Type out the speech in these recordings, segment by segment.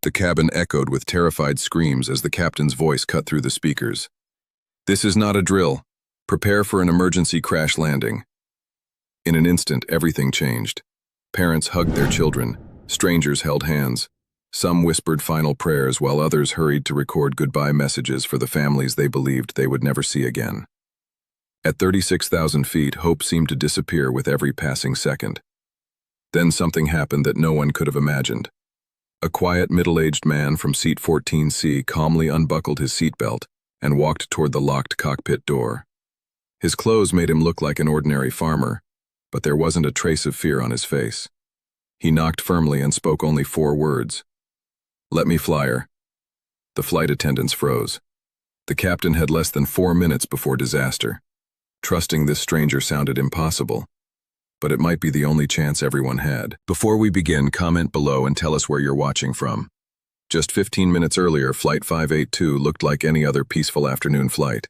The cabin echoed with terrified screams as the captain's voice cut through the speakers. "This is not a drill. Prepare for an emergency crash landing." In an instant, everything changed. Parents hugged their children, strangers held hands. Some whispered final prayers while others hurried to record goodbye messages for the families they believed they would never see again. At 36,000 feet, hope seemed to disappear with every passing second. Then something happened that no one could have imagined. A quiet, middle-aged man from seat 14C calmly unbuckled his seatbelt and walked toward the locked cockpit door. His clothes made him look like an ordinary farmer, but there wasn't a trace of fear on his face. He knocked firmly and spoke only 4 words. "Let me fly her." The flight attendants froze. The captain had less than 4 minutes before disaster. Trusting this stranger sounded impossible, but it might be the only chance everyone had. Before we begin, comment below and tell us where you're watching from. Just 15 minutes earlier, Flight 582 looked like any other peaceful afternoon flight.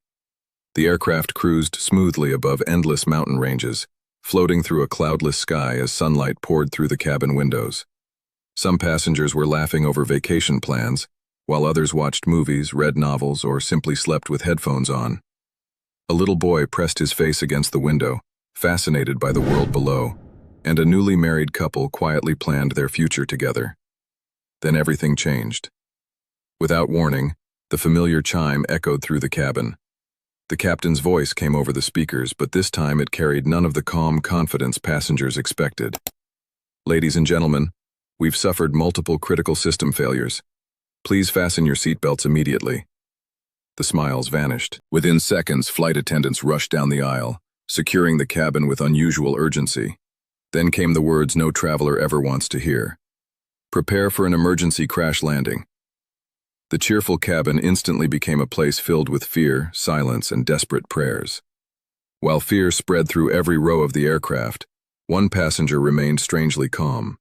The aircraft cruised smoothly above endless mountain ranges, floating through a cloudless sky as sunlight poured through the cabin windows. Some passengers were laughing over vacation plans, while others watched movies, read novels, or simply slept with headphones on. A little boy pressed his face against the window, fascinated by the world below, and a newly married couple quietly planned their future together. Then everything changed. Without warning, the familiar chime echoed through the cabin. The captain's voice came over the speakers, but this time it carried none of the calm confidence passengers expected. "Ladies and gentlemen, we've suffered multiple critical system failures. Please fasten your seatbelts immediately." The smiles vanished. Within seconds, flight attendants rushed down the aisle, securing the cabin with unusual urgency. Then came the words no traveler ever wants to hear. "Prepare for an emergency crash landing." The cheerful cabin instantly became a place filled with fear, silence, and desperate prayers. While fear spread through every row of the aircraft, one passenger remained strangely calm.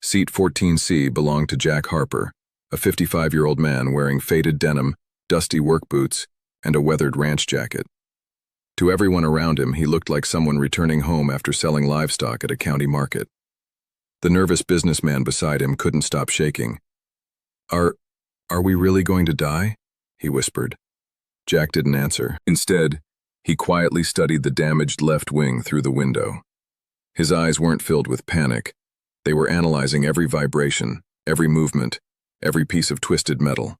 Seat 14C belonged to Jack Harper, a 55-year-old man wearing faded denim, dusty work boots, and a weathered ranch jacket. To everyone around him, he looked like someone returning home after selling livestock at a county market. The nervous businessman beside him couldn't stop shaking. Are we really going to die?" he whispered. Jack didn't answer. Instead, he quietly studied the damaged left wing through the window. His eyes weren't filled with panic. They were analyzing every vibration, every movement, every piece of twisted metal.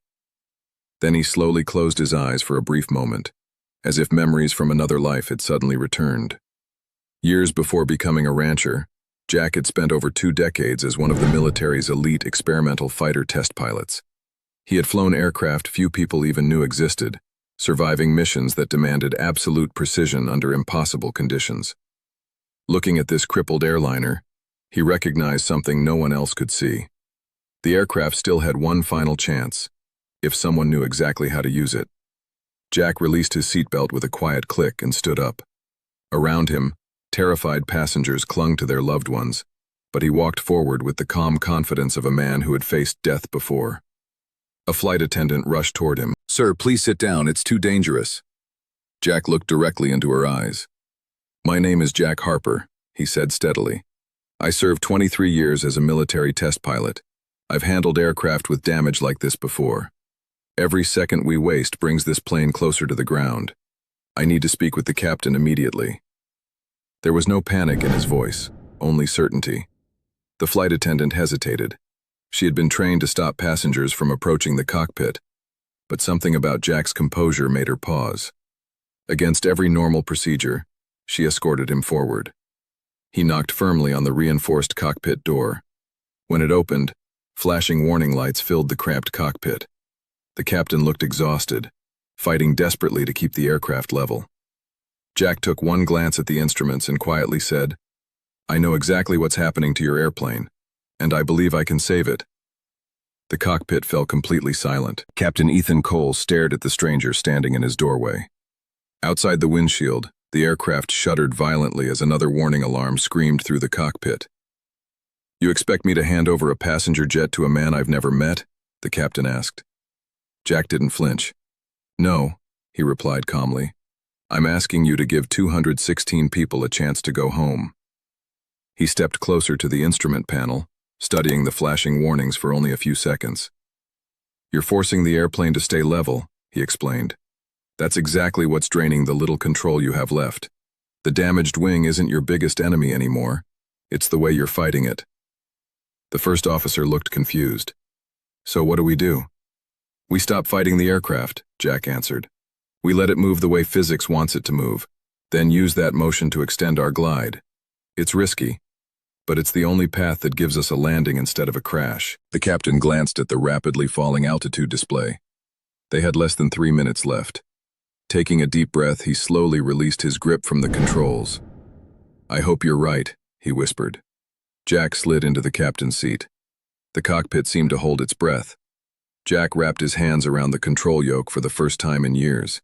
Then he slowly closed his eyes for a brief moment, as if memories from another life had suddenly returned. Years before becoming a rancher, Jack had spent over 2 decades as one of the military's elite experimental fighter test pilots. He had flown aircraft few people even knew existed, surviving missions that demanded absolute precision under impossible conditions. Looking at this crippled airliner, he recognized something no one else could see. The aircraft still had one final chance, if someone knew exactly how to use it. Jack released his seatbelt with a quiet click and stood up. Around him, terrified passengers clung to their loved ones, but he walked forward with the calm confidence of a man who had faced death before. A flight attendant rushed toward him. "Sir, please sit down, it's too dangerous." Jack looked directly into her eyes. "My name is Jack Harper," he said steadily. "I served 23 years as a military test pilot. I've handled aircraft with damage like this before. Every second we waste brings this plane closer to the ground. I need to speak with the captain immediately." There was no panic in his voice, only certainty. The flight attendant hesitated. She had been trained to stop passengers from approaching the cockpit, but something about Jack's composure made her pause. Against every normal procedure, she escorted him forward. He knocked firmly on the reinforced cockpit door. When it opened, flashing warning lights filled the cramped cockpit. The captain looked exhausted, fighting desperately to keep the aircraft level. Jack took one glance at the instruments and quietly said, "I know exactly what's happening to your airplane, and I believe I can save it." The cockpit fell completely silent. Captain Ethan Cole stared at the stranger standing in his doorway. Outside the windshield, the aircraft shuddered violently as another warning alarm screamed through the cockpit. "You expect me to hand over a passenger jet to a man I've never met?" the captain asked. Jack didn't flinch. "No," he replied calmly. "I'm asking you to give 216 people a chance to go home." He stepped closer to the instrument panel, studying the flashing warnings for only a few seconds. You're forcing the airplane to stay level, he explained. That's exactly what's draining the little control you have left. The damaged wing isn't your biggest enemy anymore. It's the way you're fighting it. The first officer looked confused. So what do we do? We stop fighting the aircraft, Jack answered. We let it move the way physics wants it to move, then use that motion to extend our glide. It's risky, but it's the only path that gives us a landing instead of a crash. The captain glanced at the rapidly falling altitude display. They had less than 3 minutes left. Taking a deep breath, he slowly released his grip from the controls. I hope you're right, he whispered. Jack slid into the captain's seat. The cockpit seemed to hold its breath. Jack wrapped his hands around the control yoke for the first time in years.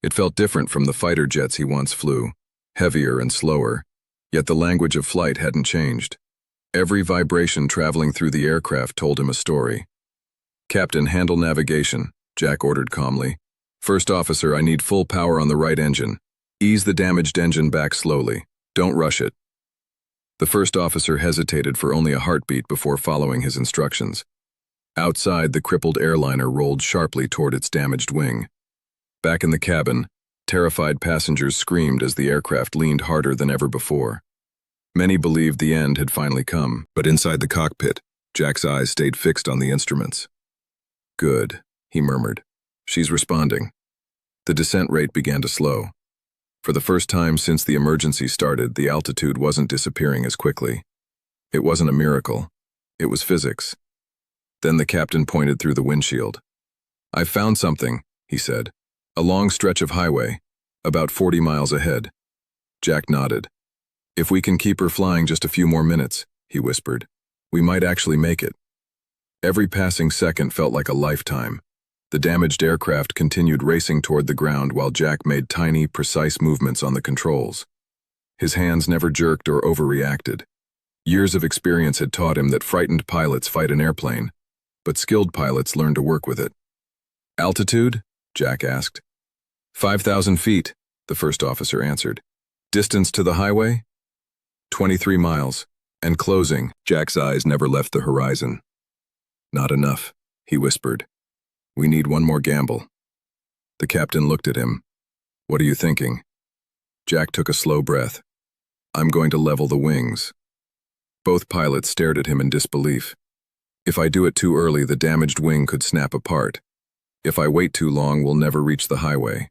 It felt different from the fighter jets he once flew, heavier and slower, yet the language of flight hadn't changed. Every vibration traveling through the aircraft told him a story. Captain, handle navigation, Jack ordered calmly. First officer, I need full power on the right engine. Ease the damaged engine back slowly. Don't rush it. The first officer hesitated for only a heartbeat before following his instructions. Outside, the crippled airliner rolled sharply toward its damaged wing. Back in the cabin, terrified passengers screamed as the aircraft leaned harder than ever before. Many believed the end had finally come, but inside the cockpit, Jack's eyes stayed fixed on the instruments. Good, he murmured. She's responding. The descent rate began to slow. For the first time since the emergency started, the altitude wasn't disappearing as quickly. It wasn't a miracle. It was physics. Then the captain pointed through the windshield. I've found something, he said. A long stretch of highway, about 40 miles ahead. Jack nodded. If we can keep her flying just a few more minutes, he whispered, we might actually make it. Every passing second felt like a lifetime. The damaged aircraft continued racing toward the ground while Jack made tiny, precise movements on the controls. His hands never jerked or overreacted. Years of experience had taught him that frightened pilots fight an airplane, but skilled pilots learn to work with it. Altitude? Jack asked. 5,000 feet, the first officer answered. Distance to the highway? 23 miles. And closing. Jack's eyes never left the horizon. Not enough, he whispered. We need one more gamble. The captain looked at him. What are you thinking? Jack took a slow breath. I'm going to level the wings. Both pilots stared at him in disbelief. If I do it too early, the damaged wing could snap apart. If I wait too long, we'll never reach the highway.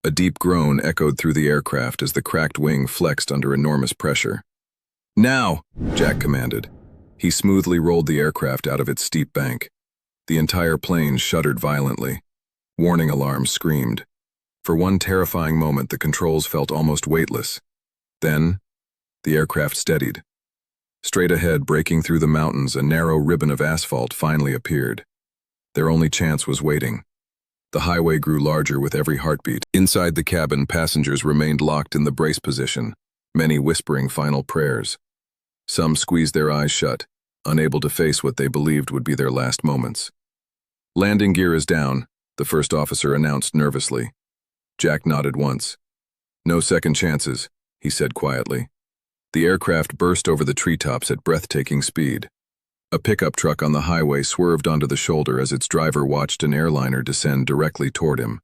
A deep groan echoed through the aircraft as the cracked wing flexed under enormous pressure. Now, Jack commanded. He smoothly rolled the aircraft out of its steep bank. The entire plane shuddered violently. Warning alarms screamed. For one terrifying moment, the controls felt almost weightless. Then, the aircraft steadied. Straight ahead, breaking through the mountains, a narrow ribbon of asphalt finally appeared. Their only chance was waiting. The highway grew larger with every heartbeat. Inside the cabin, passengers remained locked in the brace position, many whispering final prayers. Some squeezed their eyes shut, unable to face what they believed would be their last moments. Landing gear is down, the first officer announced nervously. Jack nodded once. No second chances, he said quietly. The aircraft burst over the treetops at breathtaking speed. A pickup truck on the highway swerved onto the shoulder as its driver watched an airliner descend directly toward him.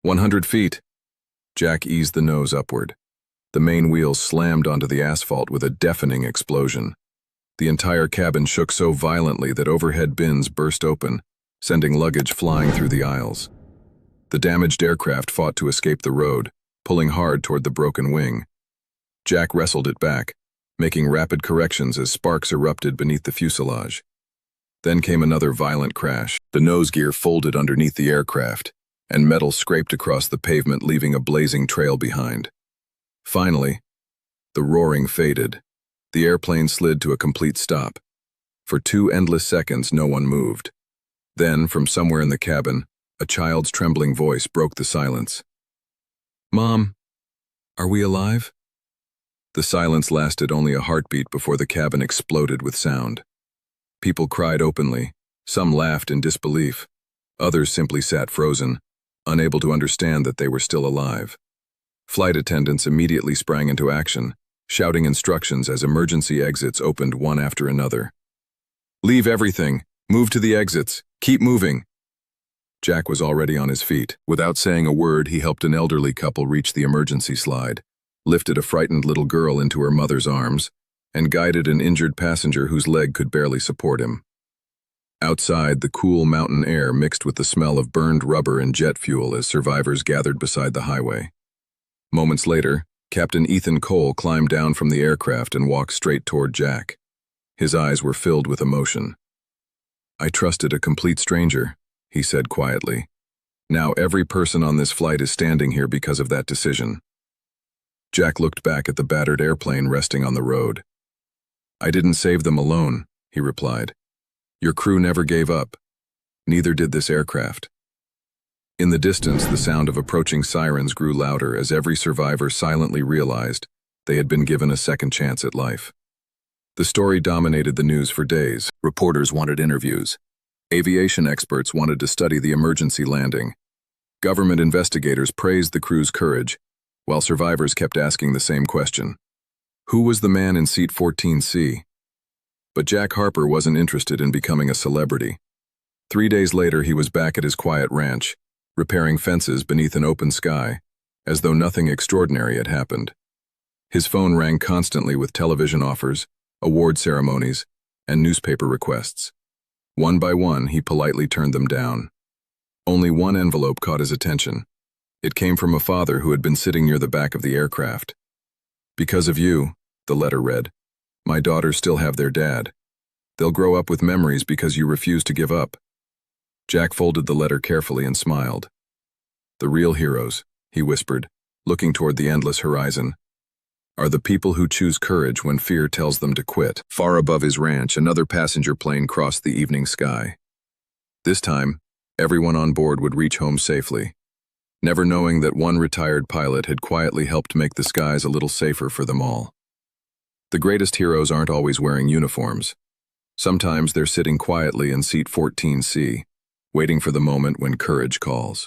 100 feet. Jack eased the nose upward. The main wheels slammed onto the asphalt with a deafening explosion. The entire cabin shook so violently that overhead bins burst open, sending luggage flying through the aisles. The damaged aircraft fought to escape the road, pulling hard toward the broken wing. Jack wrestled it back, making rapid corrections as sparks erupted beneath the fuselage. Then came another violent crash. The nose gear folded underneath the aircraft, and metal scraped across the pavement, leaving a blazing trail behind. Finally, the roaring faded. The airplane slid to a complete stop. For 2 endless seconds, no one moved. Then, from somewhere in the cabin, a child's trembling voice broke the silence. Mom, are we alive? The silence lasted only a heartbeat before the cabin exploded with sound. People cried openly. Some laughed in disbelief. Others simply sat frozen, unable to understand that they were still alive. Flight attendants immediately sprang into action, shouting instructions as emergency exits opened one after another. Leave everything, Move to the exits. Keep moving. Jack was already on his feet. Without saying a word, he helped an elderly couple reach the emergency slide, lifted a frightened little girl into her mother's arms, and guided an injured passenger whose leg could barely support him. Outside, the cool mountain air mixed with the smell of burned rubber and jet fuel as survivors gathered beside the highway. Moments later, Captain Ethan Cole climbed down from the aircraft and walked straight toward Jack. His eyes were filled with emotion. "I trusted a complete stranger," he said quietly. "Now every person on this flight is standing here because of that decision." Jack looked back at the battered airplane resting on the road. "I didn't save them alone," he replied. "Your crew never gave up. Neither did this aircraft." In the distance, the sound of approaching sirens grew louder as every survivor silently realized they had been given a second chance at life. The story dominated the news for days. Reporters wanted interviews. Aviation experts wanted to study the emergency landing. Government investigators praised the crew's courage, while survivors kept asking the same question. Who was the man in seat 14C? But Jack Harper wasn't interested in becoming a celebrity. 3 days later, he was back at his quiet ranch, repairing fences beneath an open sky, as though nothing extraordinary had happened. His phone rang constantly with television offers, award ceremonies, and newspaper requests. One by one, he politely turned them down. Only one envelope caught his attention. It came from a father who had been sitting near the back of the aircraft. "Because of you," the letter read, "my daughters still have their dad. They'll grow up with memories because you refuse to give up." Jack folded the letter carefully and smiled. "The real heroes," he whispered, looking toward the endless horizon, "are the people who choose courage when fear tells them to quit." Far above his ranch, another passenger plane crossed the evening sky. This time, everyone on board would reach home safely, never knowing that one retired pilot had quietly helped make the skies a little safer for them all. The greatest heroes aren't always wearing uniforms. Sometimes they're sitting quietly in seat 14C, waiting for the moment when courage calls.